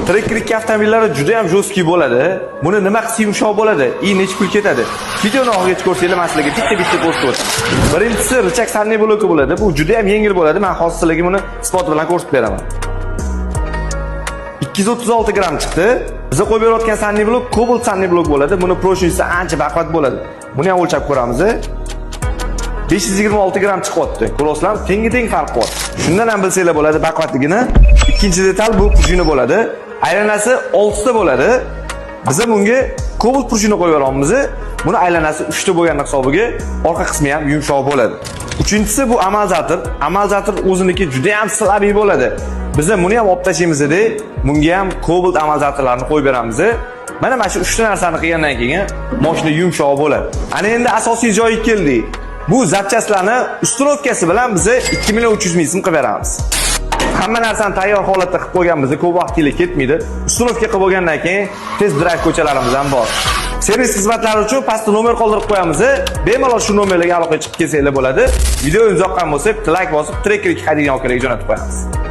Trekker 2 avtomobillari juda ham jo'ski bo'ladi. Buni nima qilsa yumshoq bo'ladi? Necha pul ketadi? Videoni oxirigacha ko'rsanglar, men sizlarga bitta ko'rsatib o'taman. Birinchisi richak sanli bloki bo'ladi. Bu juda ham yengil bo'ladi. Men hozir sizlarga buni spot bilan ko'rsatib beraman. 236 gram chiqdi. Biz qo'yib berayotgan sanli blok Cobalt sanli blok bo'ladi. Buni proshinisi ancha baquvvat bo'ladi. Buni ham o'lchab ko'ramiz. 526 gram chiqyapti. Ko'rasizlarmi? Teng farq bor. Shundan ham bilsanglar bo'ladi baquvvatligini. Ikkinchi detal bu prujina bo'ladi. Aylanasi 6 ta bo'ladi. Biz bunga Cobalt prujina qo'yib beramiz. Buni aylanasi 3 ta bo'lgan hisobiga orqa qismi ham yumshoq bo'ladi. Uchinchisi bu amortizator. Amortizator o'ziniki juda ham slabiy bo'ladi. Biz buni ham olib tashlaymiz-da, bunga ham Cobalt amortizatorlarni qo'yib beramiz. Mana shu 3 ta narsani qilgandan keyin mashina yumshoq bo'ladi. Ana endi asosiy joyiga keldik. Bu zapchastlarni ustirovkasi bilan biz 2300 ming so'm qilib beramiz. Hamma narsani tayyor holatda qilib qo'yganmiz, ko'p vaqtingiz ketmaydi. Ustirovka qilib bo'lgandan keyin test drive ko'chalarimiz ham bor. Servis xizmatlari uchun pastda nomer qoldirib qo'yamiz. Bemalol shu nomerlarga aloqa chiqib kelsanglar bo'ladi. Video yoqqan bo'lsa, like bosib, Trekker 2 hadiyani olib jo'natib qo'yamiz.